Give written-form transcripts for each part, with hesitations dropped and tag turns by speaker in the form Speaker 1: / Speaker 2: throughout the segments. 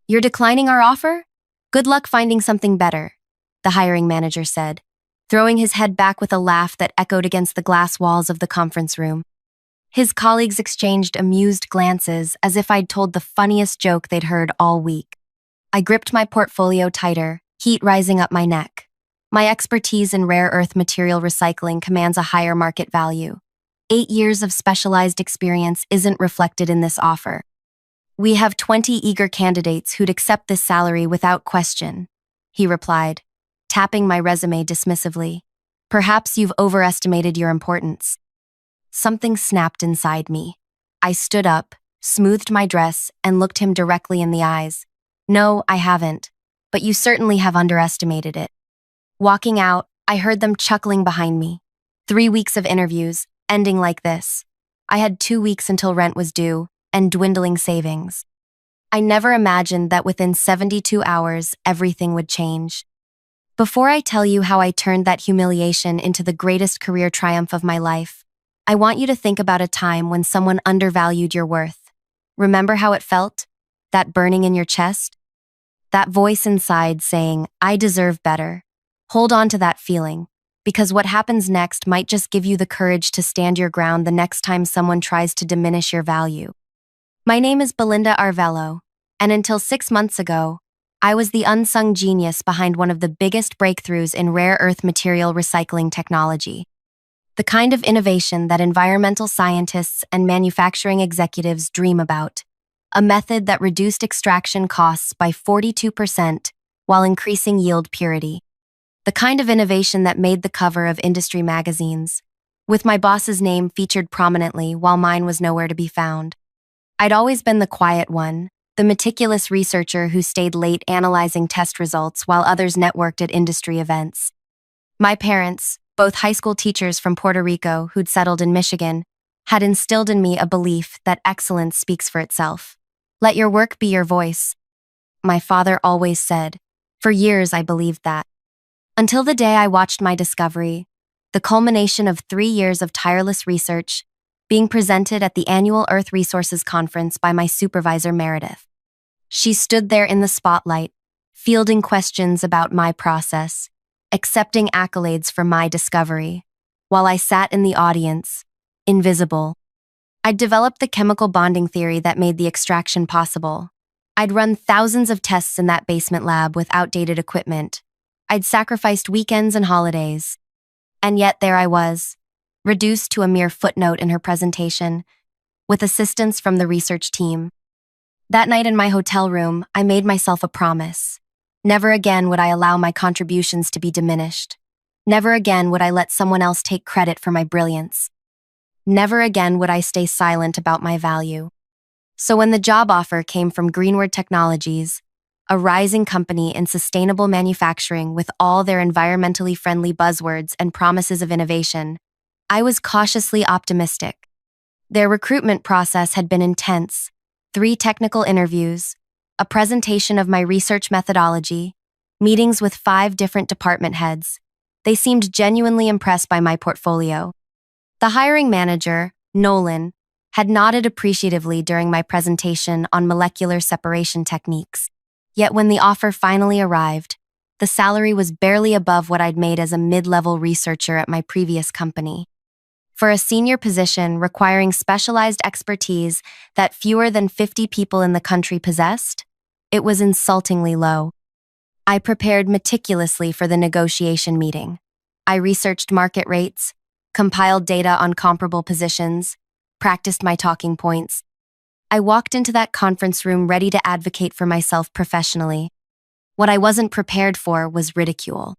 Speaker 1: You're declining our offer? Good luck finding something better, the hiring manager said, throwing his head back with a laugh that echoed against the glass walls of the conference room. His colleagues exchanged amused glances as if I'd told the funniest joke they'd heard all week. I gripped my portfolio tighter, heat rising up my neck. My expertise in rare earth material recycling commands a higher market value. 8 years of specialized experience isn't reflected in this offer. We have 20 eager candidates who'd accept this salary without question, he replied, tapping my resume dismissively. Perhaps you've overestimated your importance. Something snapped inside me. I stood up, smoothed my dress, and looked him directly in the eyes. No, I haven't, but you certainly have underestimated it. Walking out, I heard them chuckling behind me. 3 weeks of interviews, ending like this. I had 2 weeks until rent was due, and dwindling savings. I never imagined that within 72 hours, everything would change. Before I tell you how I turned that humiliation into the greatest career triumph of my life, I want you to think about a time when someone undervalued your worth. Remember how it felt? That burning in your chest? That voice inside saying, I deserve better. Hold on to that feeling, because what happens next might just give you the courage to stand your ground the next time someone tries to diminish your value. My name is Belinda Arvello, and until 6 months ago, I was the unsung genius behind one of the biggest breakthroughs in rare earth material recycling technology. The kind of innovation that environmental scientists and manufacturing executives dream about. A method that reduced extraction costs by 42% while increasing yield purity. The kind of innovation that made the cover of industry magazines, with my boss's name featured prominently while mine was nowhere to be found. I'd always been the quiet one, the meticulous researcher who stayed late analyzing test results while others networked at industry events. My parents, both high school teachers from Puerto Rico who'd settled in Michigan, had instilled in me a belief that excellence speaks for itself. Let your work be your voice, my father always said. For years I believed that. Until the day I watched my discovery, the culmination of 3 years of tireless research, being presented at the annual Earth Resources Conference by my supervisor Meredith. She stood there in the spotlight, fielding questions about my process, accepting accolades for my discovery, while I sat in the audience, invisible. I'd developed the chemical bonding theory that made the extraction possible. I'd run thousands of tests in that basement lab with outdated equipment. I'd sacrificed weekends and holidays. And yet there I was, reduced to a mere footnote in her presentation, with assistance from the research team. That night in my hotel room, I made myself a promise. Never again would I allow my contributions to be diminished. Never again would I let someone else take credit for my brilliance. Never again would I stay silent about my value. So when the job offer came from Greenwood Technologies, a rising company in sustainable manufacturing with all their environmentally friendly buzzwords and promises of innovation, I was cautiously optimistic. Their recruitment process had been intense. 3 technical interviews, a presentation of my research methodology, meetings with 5 different department heads. They seemed genuinely impressed by my portfolio. The hiring manager, Nolan, had nodded appreciatively during my presentation on molecular separation techniques. Yet when the offer finally arrived, the salary was barely above what I'd made as a mid-level researcher at my previous company. For a senior position requiring specialized expertise that fewer than 50 people in the country possessed, it was insultingly low. I prepared meticulously for the negotiation meeting. I researched market rates, compiled data on comparable positions, practiced my talking points. I walked into that conference room ready to advocate for myself professionally. What I wasn't prepared for was ridicule.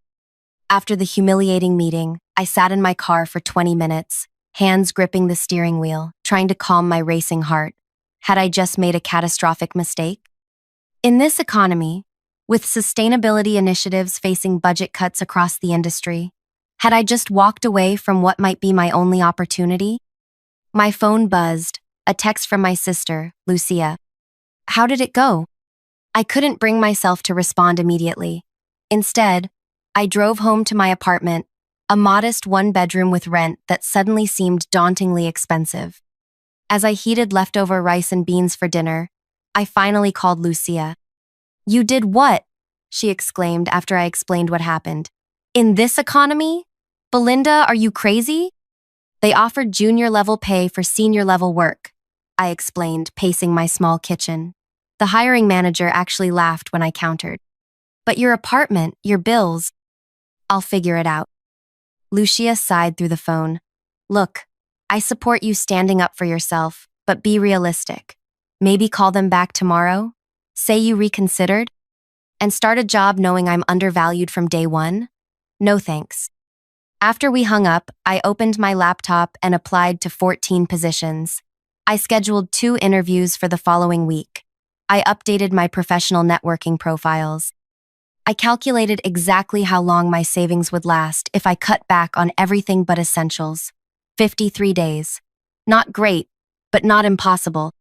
Speaker 1: After the humiliating meeting, I sat in my car for 20 minutes, hands gripping the steering wheel, trying to calm my racing heart. Had I just made a catastrophic mistake? In this economy, with sustainability initiatives facing budget cuts across the industry, had I just walked away from what might be my only opportunity? My phone buzzed, a text from my sister, Lucia. How did it go? I couldn't bring myself to respond immediately. Instead, I drove home to my apartment, a modest 1-bedroom with rent that suddenly seemed dauntingly expensive. As I heated leftover rice and beans for dinner, I finally called Lucia. You did what? She exclaimed after I explained what happened. In this economy? Belinda, are you crazy? They offered junior-level pay for senior-level work, I explained, pacing my small kitchen. The hiring manager actually laughed when I countered. But your apartment, your bills. I'll figure it out. Lucia sighed through the phone. Look, I support you standing up for yourself, but be realistic. Maybe call them back tomorrow? Say you reconsidered? And start a job knowing I'm undervalued from day one? No thanks. After we hung up, I opened my laptop and applied to 14 positions. I scheduled 2 interviews for the following week. I updated my professional networking profiles. I calculated exactly how long my savings would last if I cut back on everything but essentials. 53 days. Not great, but not impossible.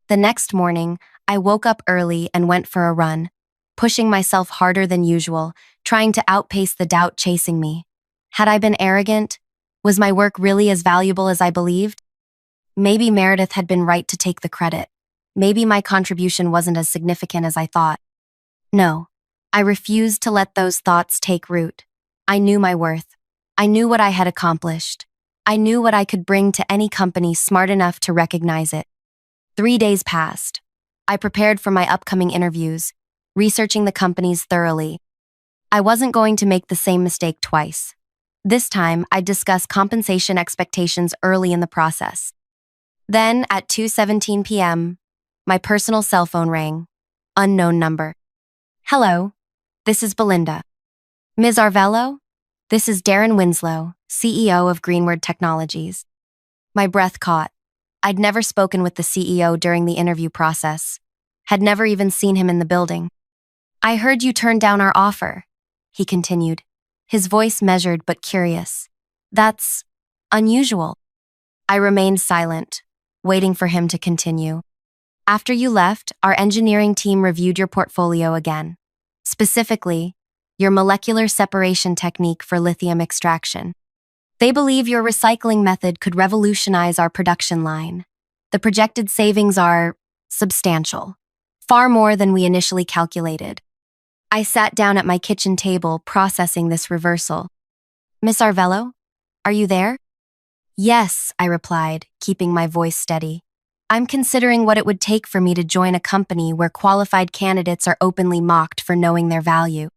Speaker 1: The next morning, I woke up early and went for a run, pushing myself harder than usual, trying to outpace the doubt chasing me. Had I been arrogant? Was my work really as valuable as I believed? Maybe Meredith had been right to take the credit. Maybe my contribution wasn't as significant as I thought. No, I refused to let those thoughts take root. I knew my worth. I knew what I had accomplished. I knew what I could bring to any company smart enough to recognize it. 3 days passed. I prepared for my upcoming interviews, researching the companies thoroughly. I wasn't going to make the same mistake twice. This time, I'd discuss compensation expectations early in the process. Then, at 2:17 p.m., my personal cell phone rang. Unknown number. Hello, this is Belinda. Ms. Arvello? This is Darren Winslow, CEO of Greenward Technologies. My breath caught. I'd never spoken with the CEO during the interview process, had never even seen him in the building. I heard you turned down our offer, he continued, his voice measured but curious. That's unusual. I remained silent, waiting for him to continue. After you left, our engineering team reviewed your portfolio again. Specifically, your molecular separation technique for lithium extraction. They believe your recycling method could revolutionize our production line. The projected savings are substantial, far more than we initially calculated. I sat down at my kitchen table, processing this reversal. Miss Arvello, are you there? Yes, I replied, keeping my voice steady. I'm considering what it would take for me to join a company where qualified candidates are openly mocked for knowing their value.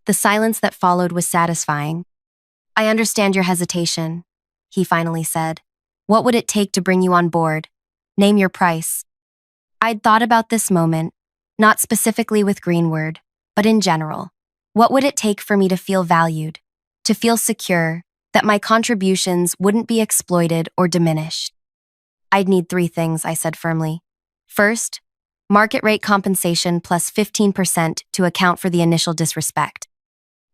Speaker 1: The silence that followed was satisfying. I understand your hesitation, he finally said. What would it take to bring you on board? Name your price. I'd thought about this moment, not specifically with Greenward, but in general. What would it take for me to feel valued, to feel secure, that my contributions wouldn't be exploited or diminished? I'd need 3 things, I said firmly. First, market rate compensation plus 15% to account for the initial disrespect.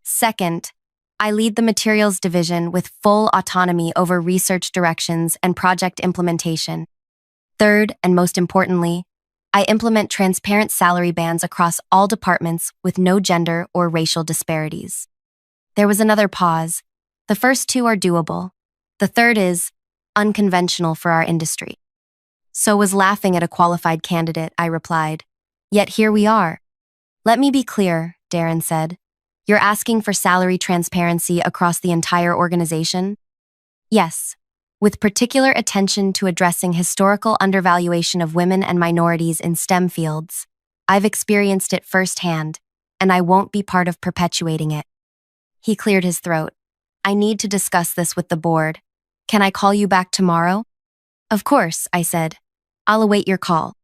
Speaker 1: Second, I lead the materials division with full autonomy over research directions and project implementation. Third, and most importantly, I implement transparent salary bands across all departments with no gender or racial disparities. There was another pause. The first 2 are doable. The third is unconventional for our industry. So was laughing at a qualified candidate, I replied. Yet here we are. Let me be clear, Darren said. You're asking for salary transparency across the entire organization? Yes, with particular attention to addressing historical undervaluation of women and minorities in STEM fields. I've experienced it firsthand, and I won't be part of perpetuating it. He cleared his throat. I need to discuss this with the board. Can I call you back tomorrow? Of course, I said. I'll await your call.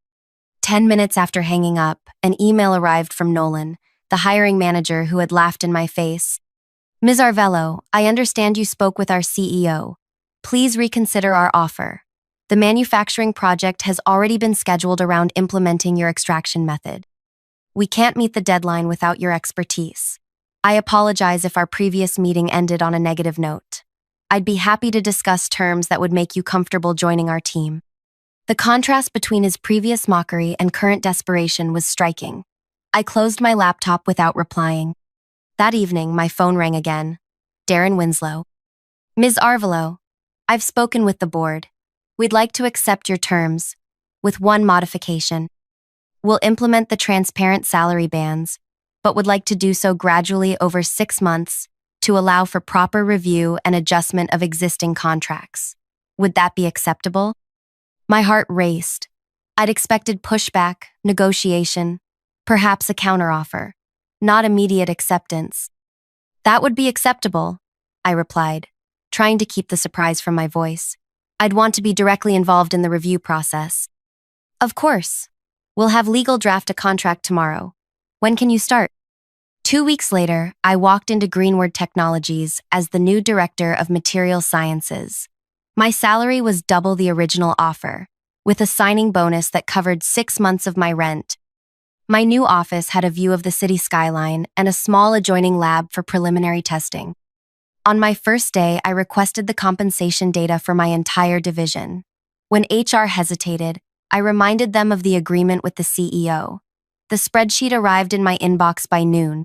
Speaker 1: 10 minutes after hanging up, an email arrived from Nolan, the hiring manager who had laughed in my face. Ms. Arvello, I understand you spoke with our CEO. Please reconsider our offer. The manufacturing project has already been scheduled around implementing your extraction method. We can't meet the deadline without your expertise. I apologize if our previous meeting ended on a negative note. I'd be happy to discuss terms that would make you comfortable joining our team. The contrast between his previous mockery and current desperation was striking. I closed my laptop without replying. That evening, my phone rang again. Darren Winslow. Ms. Arvello, I've spoken with the board. We'd like to accept your terms, with one modification. We'll implement the transparent salary bands, but would like to do so gradually over 6 months to allow for proper review and adjustment of existing contracts. Would that be acceptable? My heart raced. I'd expected pushback, negotiation, perhaps a counteroffer, not immediate acceptance. That would be acceptable, I replied, trying to keep the surprise from my voice. I'd want to be directly involved in the review process. Of course. We'll have legal draft a contract tomorrow. When can you start? 2 weeks later, I walked into Greenwood Technologies as the new director of material sciences. My salary was double the original offer, with a signing bonus that covered 6 months of my rent. My new office had a view of the city skyline and a small adjoining lab for preliminary testing. On my first day, I requested the compensation data for my entire division. When HR hesitated, I reminded them of the agreement with the CEO. The spreadsheet arrived in my inbox by noon.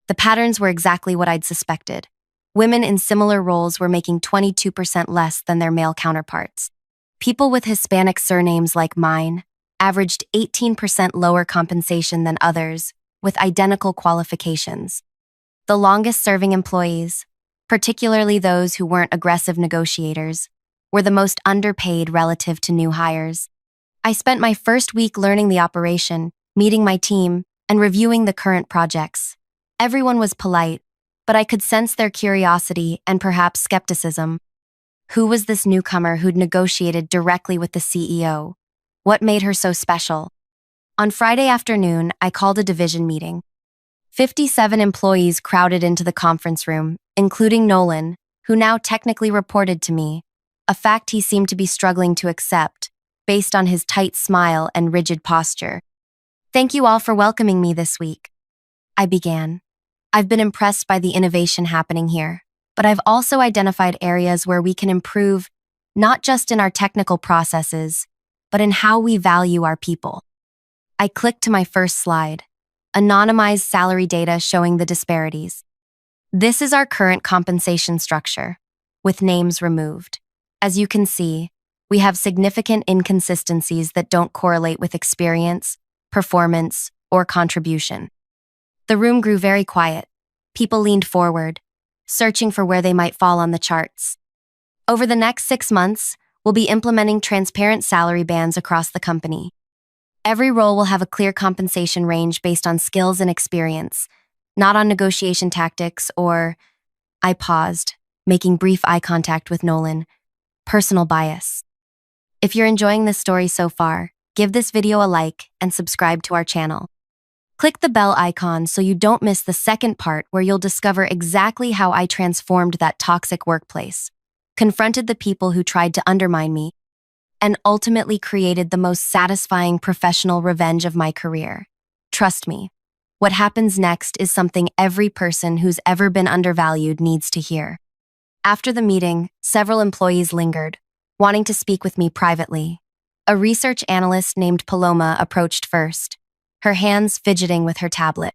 Speaker 1: The patterns were exactly what I'd suspected. Women in similar roles were making 22% less than their male counterparts. People with Hispanic surnames like mine averaged 18% lower compensation than others with identical qualifications. The longest-serving employees, particularly those who weren't aggressive negotiators, were the most underpaid relative to new hires. I spent my first week learning the operation, meeting my team, and reviewing the current projects. Everyone was polite, but I could sense their curiosity and perhaps skepticism. Who was this newcomer who'd negotiated directly with the CEO? What made her so special? On Friday afternoon, I called a division meeting. 57 employees crowded into the conference room, including Nolan, who now technically reported to me, a fact he seemed to be struggling to accept, based on his tight smile and rigid posture. Thank you all for welcoming me this week. I began. I've been impressed by the innovation happening here, but I've also identified areas where we can improve, not just in our technical processes, but in how we value our people. I clicked to my first slide, anonymized salary data showing the disparities. This is our current compensation structure, with names removed. As you can see, we have significant inconsistencies that don't correlate with experience, performance, or contribution. The room grew very quiet. People leaned forward, searching for where they might fall on the charts. Over the next 6 months, we'll be implementing transparent salary bands across the company. Every role will have a clear compensation range based on skills and experience, not on negotiation tactics or... I paused, making brief eye contact with Nolan. Personal bias. If you're enjoying this story so far, give this video a like and subscribe to our channel. Click the bell icon so you don't miss the second part where you'll discover exactly how I transformed that toxic workplace, confronted the people who tried to undermine me, and ultimately created the most satisfying professional revenge of my career. Trust me, what happens next is something every person who's ever been undervalued needs to hear. After the meeting, several employees lingered, wanting to speak with me privately. A research analyst named Paloma approached first, her hands fidgeting with her tablet.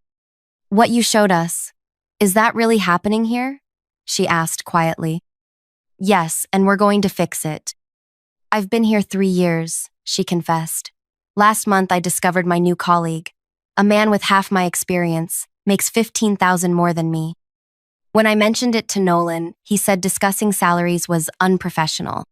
Speaker 1: What you showed us, is that really happening here? She asked quietly. Yes, and we're going to fix it. I've been here 3 years, she confessed. Last month I discovered my new colleague, a man with half my experience, makes $15,000 more than me. When I mentioned it to Nolan, he said discussing salaries was unprofessional.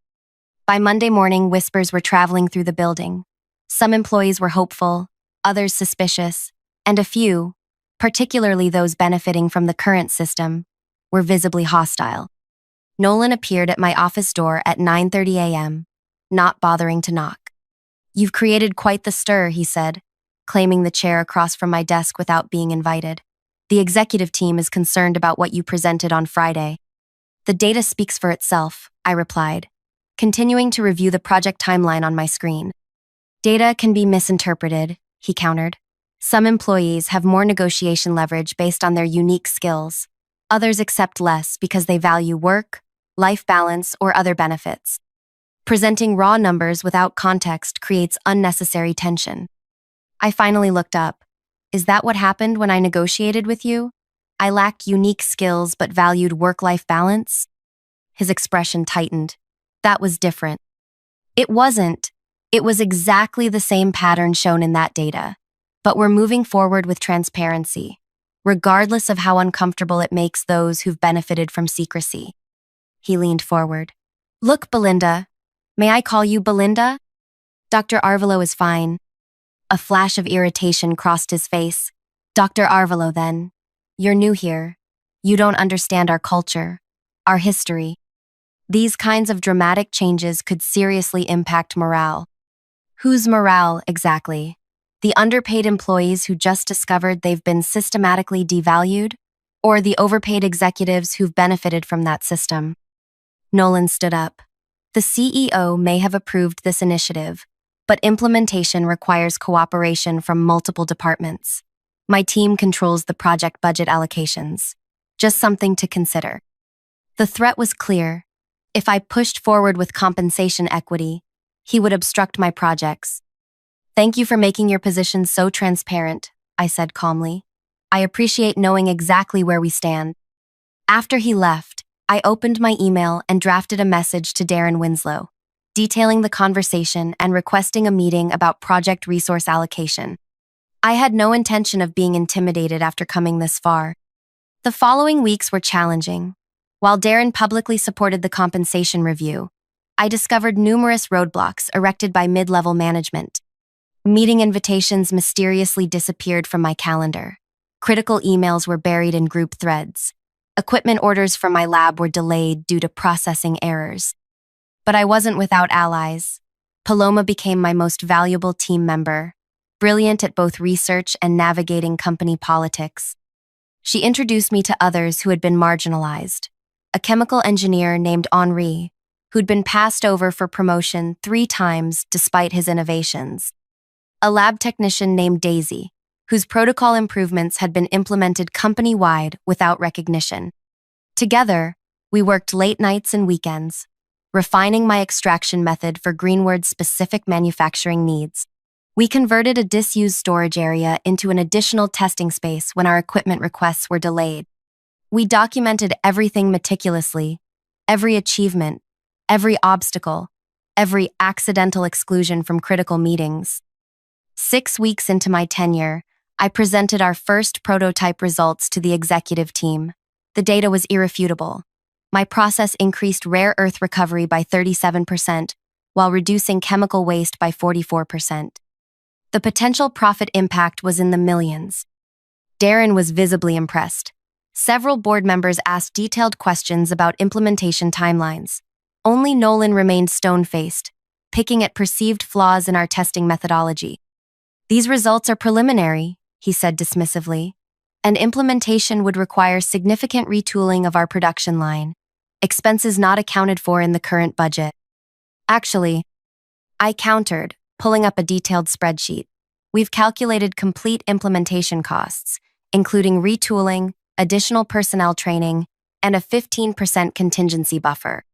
Speaker 1: By Monday morning, whispers were traveling through the building. Some employees were hopeful, others suspicious, and a few, particularly those benefiting from the current system, were visibly hostile. Nolan appeared at my office door at 9:30 a.m., not bothering to knock. You've created quite the stir, he said, claiming the chair across from my desk without being invited. The executive team is concerned about what you presented on Friday. The data speaks for itself, I replied, continuing to review the project timeline on my screen. Data can be misinterpreted, he countered. Some employees have more negotiation leverage based on their unique skills. Others accept less because they value work, life balance, or other benefits. Presenting raw numbers without context creates unnecessary tension. I finally looked up. Is that what happened when I negotiated with you? I lacked unique skills but valued work-life balance? His expression tightened. That was different. It wasn't. It was exactly the same pattern shown in that data, but we're moving forward with transparency, regardless of how uncomfortable it makes those who've benefited from secrecy. He leaned forward. Look, Belinda. May I call you Belinda? Dr. Arvelo is fine. A flash of irritation crossed his face. Dr. Arvelo, then. You're new here. You don't understand our culture, our history. These kinds of dramatic changes could seriously impact morale. Whose morale, exactly? The underpaid employees who just discovered they've been systematically devalued? Or the overpaid executives who've benefited from that system? Nolan stood up. The CEO may have approved this initiative, but implementation requires cooperation from multiple departments. My team controls the project budget allocations. Just something to consider. The threat was clear. If I pushed forward with compensation equity, he would obstruct my projects. Thank you for making your position so transparent, I said calmly. I appreciate knowing exactly where we stand. After he left, I opened my email and drafted a message to Darren Winslow, detailing the conversation and requesting a meeting about project resource allocation. I had no intention of being intimidated after coming this far. The following weeks were challenging. While Darren publicly supported the compensation review, I discovered numerous roadblocks erected by mid-level management. Meeting invitations mysteriously disappeared from my calendar. Critical emails were buried in group threads. Equipment orders for my lab were delayed due to processing errors. But I wasn't without allies. Paloma became my most valuable team member, brilliant at both research and navigating company politics. She introduced me to others who had been marginalized. A chemical engineer named Henri, who'd been passed over for promotion 3 times despite his innovations. A lab technician named Daisy, whose protocol improvements had been implemented company-wide without recognition. Together, we worked late nights and weekends, refining my extraction method for Greenwood's specific manufacturing needs. We converted a disused storage area into an additional testing space when our equipment requests were delayed. We documented everything meticulously, every achievement, every obstacle, every accidental exclusion from critical meetings. 6 weeks into my tenure, I presented our first prototype results to the executive team. The data was irrefutable. My process increased rare earth recovery by 37%, while reducing chemical waste by 44%. The potential profit impact was in the millions. Darren was visibly impressed. Several board members asked detailed questions about implementation timelines. Only Nolan remained stone-faced, picking at perceived flaws in our testing methodology. These results are preliminary, he said dismissively, and implementation would require significant retooling of our production line, expenses not accounted for in the current budget. Actually, I countered, pulling up a detailed spreadsheet. We've calculated complete implementation costs, including retooling, additional personnel training, and a 15% contingency buffer.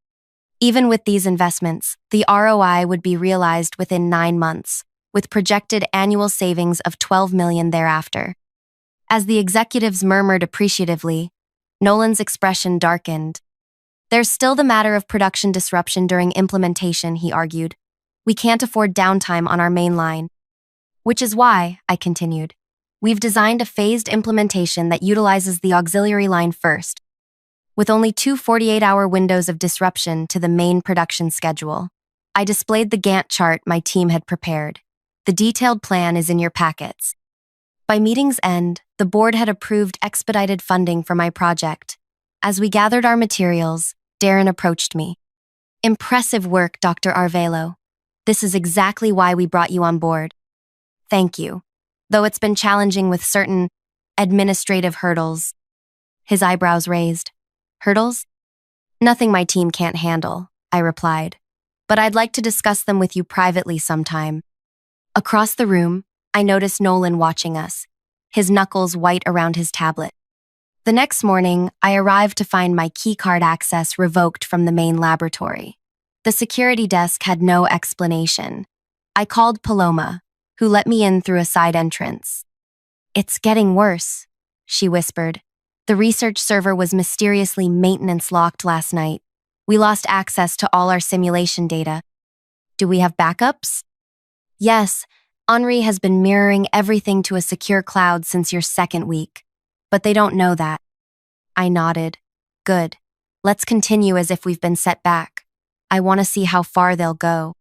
Speaker 1: Even with these investments, the ROI would be realized within 9 months, with projected annual savings of $12 million thereafter. As the executives murmured appreciatively, Nolan's expression darkened. There's still the matter of production disruption during implementation, he argued. We can't afford downtime on our main line. Which is why, I continued, we've designed a phased implementation that utilizes the auxiliary line first, with only 2 48-hour windows of disruption to the main production schedule. I displayed the Gantt chart my team had prepared. The detailed plan is in your packets. By meeting's end, the board had approved expedited funding for my project. As we gathered our materials, Darren approached me. Impressive work, Dr. Arvelo. This is exactly why we brought you on board. Thank you. Though it's been challenging with certain administrative hurdles. His eyebrows raised. Hurdles? Nothing my team can't handle, I replied. But I'd like to discuss them with you privately sometime. Across the room, I noticed Nolan watching us, his knuckles white around his tablet. The next morning, I arrived to find my keycard access revoked from the main laboratory. The security desk had no explanation. I called Paloma, who let me in through a side entrance. It's getting worse, she whispered. The research server was mysteriously maintenance locked last night. We lost access to all our simulation data. Do we have backups? Yes, Henri has been mirroring everything to a secure cloud since your second week. But they don't know that. I nodded. Good. Let's continue as if we've been set back. I want to see how far they'll go.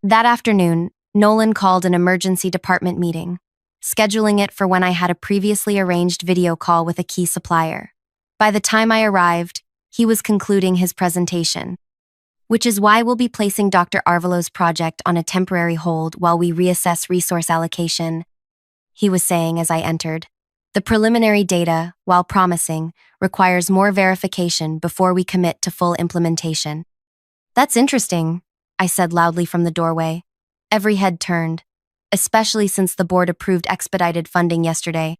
Speaker 1: That afternoon, Nolan called an emergency department meeting, scheduling it for when I had a previously arranged video call with a key supplier. By the time I arrived, he was concluding his presentation, which is why we'll be placing Dr. Arvelo's project on a temporary hold while we reassess resource allocation, he was saying as I entered. The preliminary data, while promising, requires more verification before we commit to full implementation. That's interesting, I said loudly from the doorway. Every head turned, especially since the board approved expedited funding yesterday.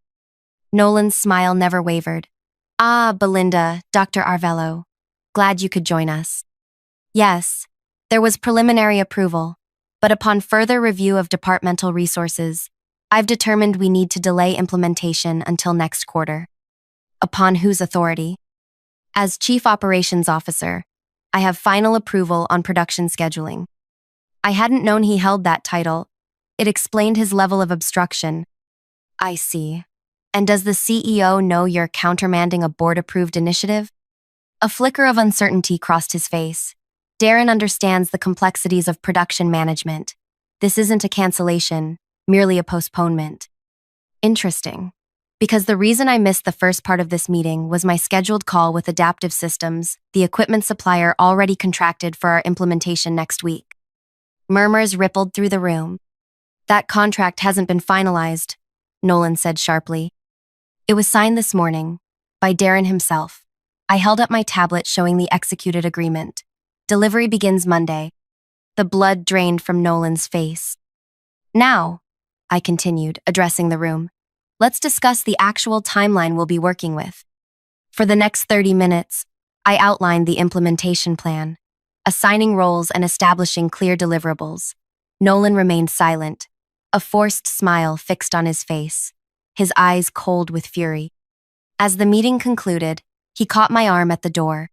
Speaker 1: Nolan's smile never wavered. Ah, Belinda, Dr. Arvelo. Glad you could join us. Yes, there was preliminary approval, but upon further review of departmental resources, I've determined we need to delay implementation until next quarter. Upon whose authority? As Chief Operations Officer, I have final approval on production scheduling. I hadn't known he held that title. It explained his level of obstruction. I see. And does the CEO know you're countermanding a board-approved initiative? A flicker of uncertainty crossed his face. Darren understands the complexities of production management. This isn't a cancellation, merely a postponement. Interesting. Because the reason I missed the first part of this meeting was my scheduled call with Adaptive Systems, the equipment supplier already contracted for our implementation next week. Murmurs rippled through the room. That contract hasn't been finalized, Nolan said sharply. It was signed this morning, by Darren himself. I held up my tablet showing the executed agreement. Delivery begins Monday. The blood drained from Nolan's face. Now, I continued, addressing the room, let's discuss the actual timeline we'll be working with. For the next 30 minutes, I outlined the implementation plan, assigning roles and establishing clear deliverables. Nolan remained silent, a forced smile fixed on his face, his eyes cold with fury. As the meeting concluded, he caught my arm at the door.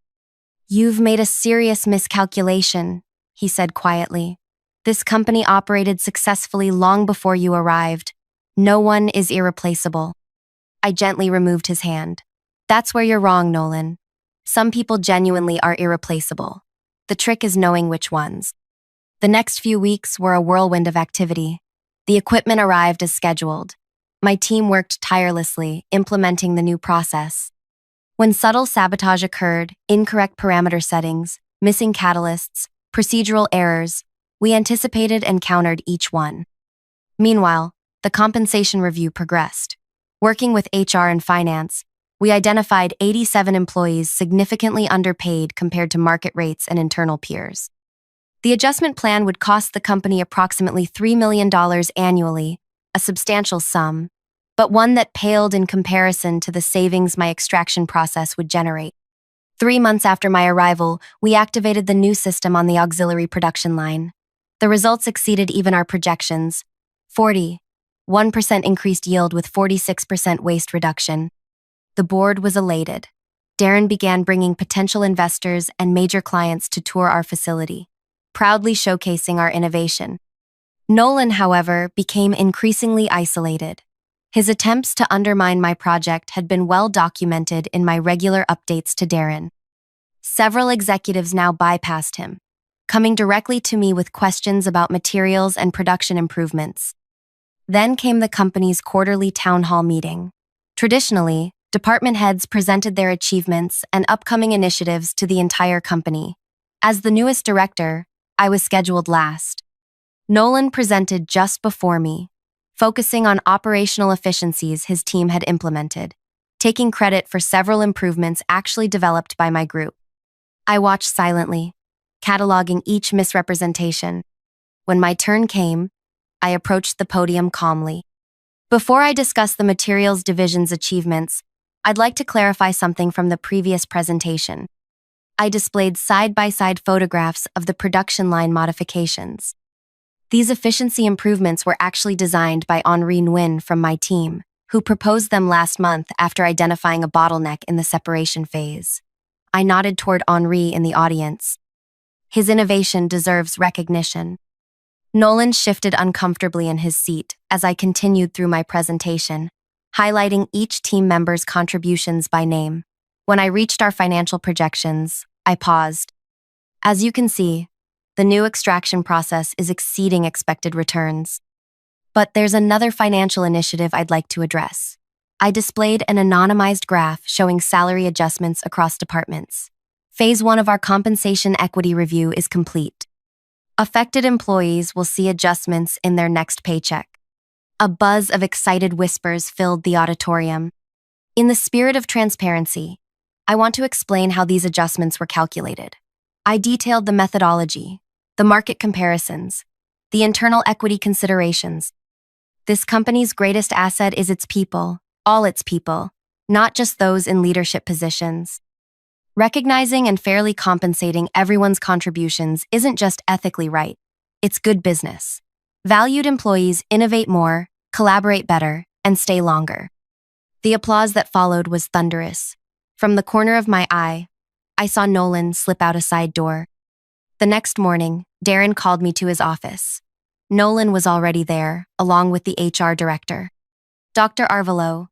Speaker 1: You've made a serious miscalculation, he said quietly. This company operated successfully long before you arrived. No one is irreplaceable. I gently removed his hand. That's where you're wrong, Nolan. Some people genuinely are irreplaceable. The trick is knowing which ones. The next few weeks were a whirlwind of activity. The equipment arrived as scheduled. My team worked tirelessly, implementing the new process. When subtle sabotage occurred, incorrect parameter settings, missing catalysts, procedural errors, we anticipated and countered each one. Meanwhile, the compensation review progressed. Working with HR and finance, we identified 87 employees significantly underpaid compared to market rates and internal peers. The adjustment plan would cost the company approximately $3 million annually, a substantial sum, but one that paled in comparison to the savings my extraction process would generate. 3 months after my arrival, we activated the new system on the auxiliary production line. The results exceeded even our projections. 1% increased yield with 46% waste reduction. The board was elated. Darren began bringing potential investors and major clients to tour our facility, proudly showcasing our innovation. Nolan, however, became increasingly isolated. His attempts to undermine my project had been well documented in my regular updates to Darren. Several executives now bypassed him, coming directly to me with questions about materials and production improvements. Then came the company's quarterly town hall meeting. Traditionally, department heads presented their achievements and upcoming initiatives to the entire company. As the newest director, I was scheduled last. Nolan presented just before me, focusing on operational efficiencies his team had implemented, taking credit for several improvements actually developed by my group. I watched silently, cataloging each misrepresentation. When my turn came, I approached the podium calmly. Before I discuss the materials division's achievements, I'd like to clarify something from the previous presentation. I displayed side-by-side photographs of the production line modifications. These efficiency improvements were actually designed by Henri Nguyen from my team, who proposed them last month after identifying a bottleneck in the separation phase. I nodded toward Henri in the audience. His innovation deserves recognition. Nolan shifted uncomfortably in his seat as I continued through my presentation, highlighting each team member's contributions by name. When I reached our financial projections, I paused. As you can see, the new extraction process is exceeding expected returns. But there's another financial initiative I'd like to address. I displayed an anonymized graph showing salary adjustments across departments. Phase 1 of our compensation equity review is complete. Affected employees will see adjustments in their next paycheck. A buzz of excited whispers filled the auditorium. In the spirit of transparency, I want to explain how these adjustments were calculated. I detailed the methodology, the market comparisons, the internal equity considerations. This company's greatest asset is its people, all its people, not just those in leadership positions. Recognizing and fairly compensating everyone's contributions isn't just ethically right, it's good business. Valued employees innovate more, collaborate better, and stay longer. The applause that followed was thunderous. From the corner of my eye, I saw Nolan slip out a side door. The next morning, Darren called me to his office. Nolan was already there, along with the HR director. Dr. Arvalo,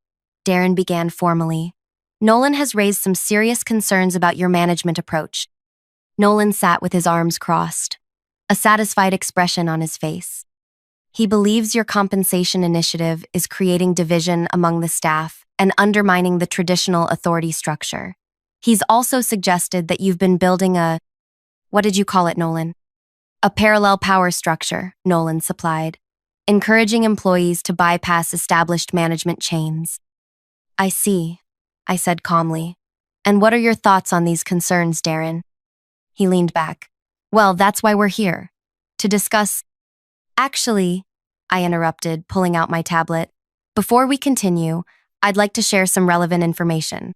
Speaker 1: Darren began formally. Nolan has raised some serious concerns about your management approach. Nolan sat with his arms crossed, a satisfied expression on his face. He believes your compensation initiative is creating division among the staff and undermining the traditional authority structure. He's also suggested that you've been building what did you call it, Nolan? A parallel power structure, Nolan supplied, encouraging employees to bypass established management chains. I see, I said calmly. And what are your thoughts on these concerns, Darren? He leaned back. Well, that's why we're here. To discuss. Actually, I interrupted, pulling out my tablet. Before we continue, I'd like to share some relevant information.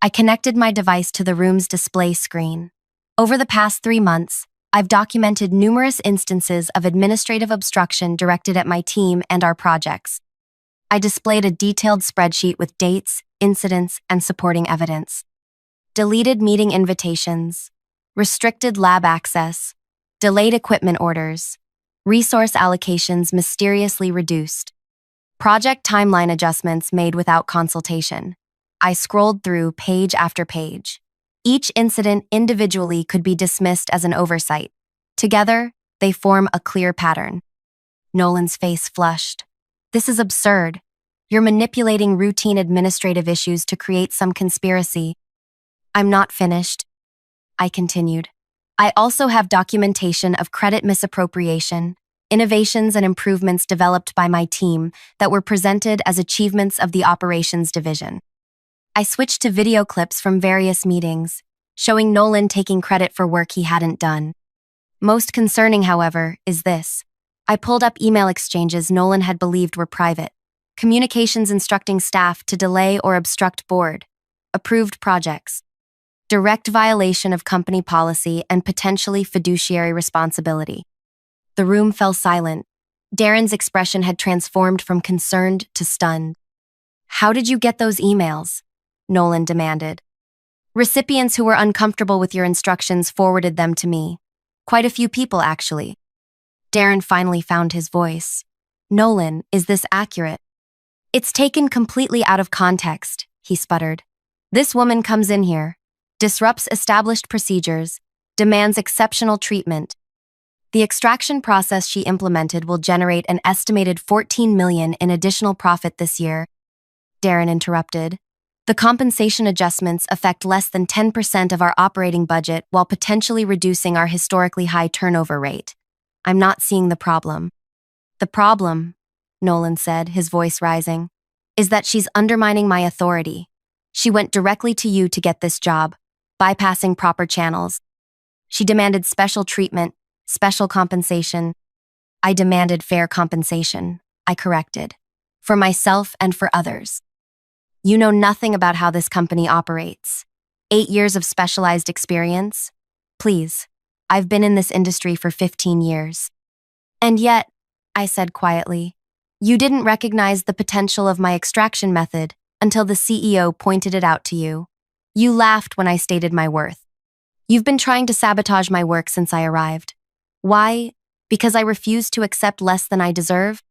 Speaker 1: I connected my device to the room's display screen. Over the past 3 months, I've documented numerous instances of administrative obstruction directed at my team and our projects. I displayed a detailed spreadsheet with dates, incidents, and supporting evidence. Deleted meeting invitations, restricted lab access, delayed equipment orders, resource allocations mysteriously reduced, project timeline adjustments made without consultation. I scrolled through page after page. Each incident individually could be dismissed as an oversight. Together, they form a clear pattern. Nolan's face flushed. This is absurd. You're manipulating routine administrative issues to create some conspiracy. I'm not finished, I continued. I also have documentation of credit misappropriation, innovations and improvements developed by my team that were presented as achievements of the operations division. I switched to video clips from various meetings, showing Nolan taking credit for work he hadn't done. Most concerning, however, is this. I pulled up email exchanges Nolan had believed were private. Communications instructing staff to delay or obstruct approved projects. Direct violation of company policy and potentially fiduciary responsibility. The room fell silent. Darren's expression had transformed from concerned to stunned. How did you get those emails? Nolan demanded. Recipients who were uncomfortable with your instructions forwarded them to me. Quite a few people, actually. Darren finally found his voice. Nolan, is this accurate? It's taken completely out of context, he sputtered. This woman comes in here, disrupts established procedures, demands exceptional treatment. The extraction process she implemented will generate an estimated $14 million in additional profit this year. Darren interrupted. The compensation adjustments affect less than 10% of our operating budget while potentially reducing our historically high turnover rate. I'm not seeing the problem. The problem, Nolan said, his voice rising, is that she's undermining my authority. She went directly to you to get this job, bypassing proper channels. She demanded special treatment, special compensation. I demanded fair compensation, I corrected, for myself and for others. You know nothing about how this company operates. 8 years of specialized experience? Please, I've been in this industry for 15 years. And yet, I said quietly, you didn't recognize the potential of my extraction method until the CEO pointed it out to you. You laughed when I stated my worth. You've been trying to sabotage my work since I arrived. Why? Because I refused to accept less than I deserve?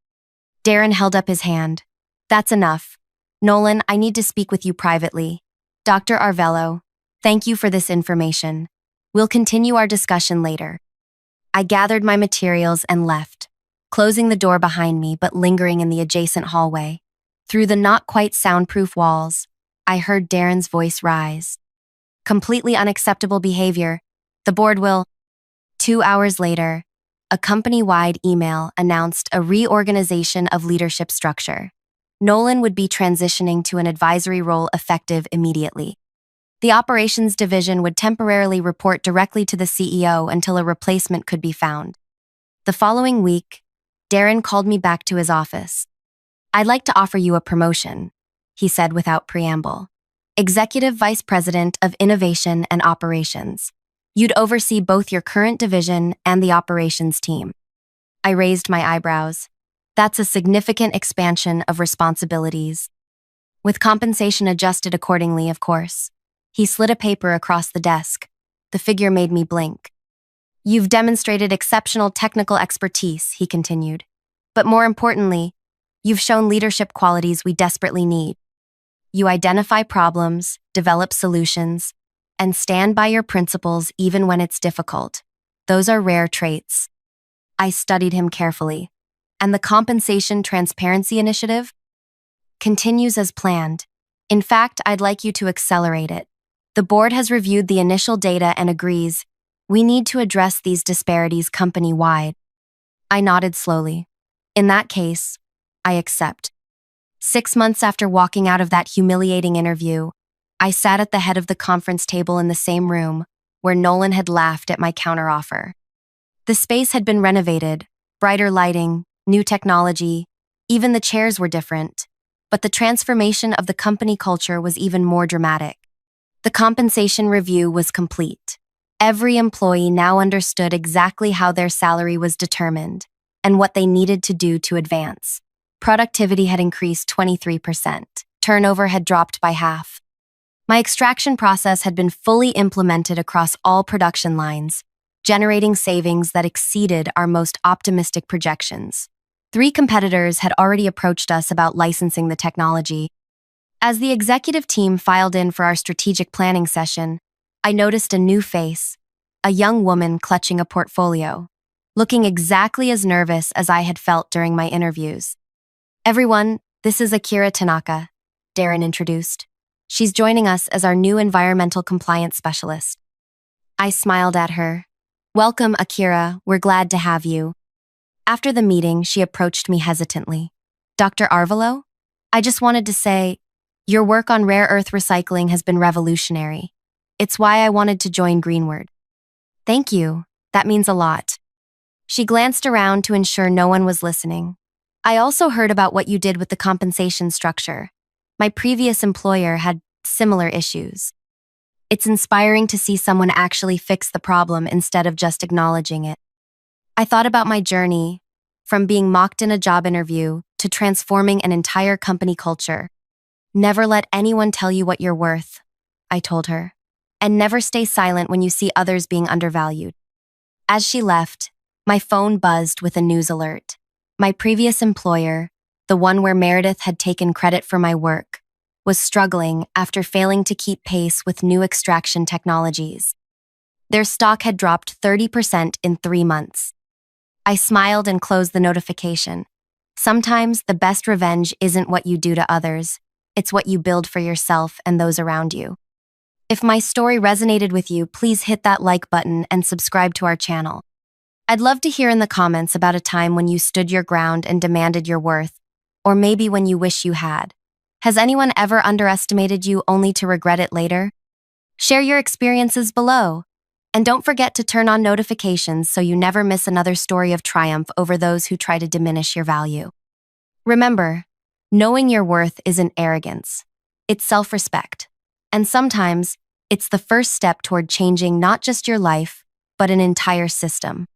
Speaker 1: Darren held up his hand. That's enough. Nolan, I need to speak with you privately. Dr. Arvello, thank you for this information. We'll continue our discussion later. I gathered my materials and left, closing the door behind me but lingering in the adjacent hallway. Through the not quite soundproof walls, I heard Darren's voice rise. Completely unacceptable behavior. The board will. 2 hours later, a company-wide email announced a reorganization of leadership structure. Nolan would be transitioning to an advisory role effective immediately. The operations division would temporarily report directly to the CEO until a replacement could be found. The following week, Darren called me back to his office. I'd like to offer you a promotion, he said without preamble. Executive Vice President of Innovation and Operations. You'd oversee both your current division and the operations team. I raised my eyebrows. That's a significant expansion of responsibilities. With compensation adjusted accordingly, of course. He slid a paper across the desk. The figure made me blink. You've demonstrated exceptional technical expertise, he continued. But more importantly, you've shown leadership qualities we desperately need. You identify problems, develop solutions, and stand by your principles even when it's difficult. Those are rare traits. I studied him carefully. And the Compensation Transparency Initiative continues as planned. In fact, I'd like you to accelerate it. The board has reviewed the initial data and agrees we need to address these disparities company-wide. I nodded slowly. In that case, I accept. 6 months after walking out of that humiliating interview, I sat at the head of the conference table in the same room where Nolan had laughed at my counteroffer. The space had been renovated, brighter lighting, new technology, even the chairs were different. But the transformation of the company culture was even more dramatic. The compensation review was complete. Every employee now understood exactly how their salary was determined and what they needed to do to advance. Productivity had increased 23%. Turnover had dropped by half. My extraction process had been fully implemented across all production lines, generating savings that exceeded our most optimistic projections. 3 competitors had already approached us about licensing the technology. As the executive team filed in for our strategic planning session, I noticed a new face, a young woman clutching a portfolio, looking exactly as nervous as I had felt during my interviews. Everyone, this is Akira Tanaka, Darren introduced. She's joining us as our new environmental compliance specialist. I smiled at her. Welcome, Akira, we're glad to have you. After the meeting, she approached me hesitantly. Dr. Arvello? I just wanted to say, your work on rare earth recycling has been revolutionary. It's why I wanted to join Greenward. Thank you, that means a lot. She glanced around to ensure no one was listening. I also heard about what you did with the compensation structure. My previous employer had similar issues. It's inspiring to see someone actually fix the problem instead of just acknowledging it. I thought about my journey, from being mocked in a job interview to transforming an entire company culture. Never let anyone tell you what you're worth, I told her, and never stay silent when you see others being undervalued. As she left, my phone buzzed with a news alert. My previous employer, the one where Meredith had taken credit for my work, was struggling after failing to keep pace with new extraction technologies. Their stock had dropped 30% in 3 months. I smiled and closed the notification. Sometimes the best revenge isn't what you do to others, it's what you build for yourself and those around you. If my story resonated with you, please hit that like button and subscribe to our channel. I'd love to hear in the comments about a time when you stood your ground and demanded your worth, or maybe when you wish you had. Has anyone ever underestimated you only to regret it later? Share your experiences below. And don't forget to turn on notifications so you never miss another story of triumph over those who try to diminish your value. Remember, knowing your worth isn't arrogance. It's self-respect. And sometimes, it's the first step toward changing not just your life, but an entire system.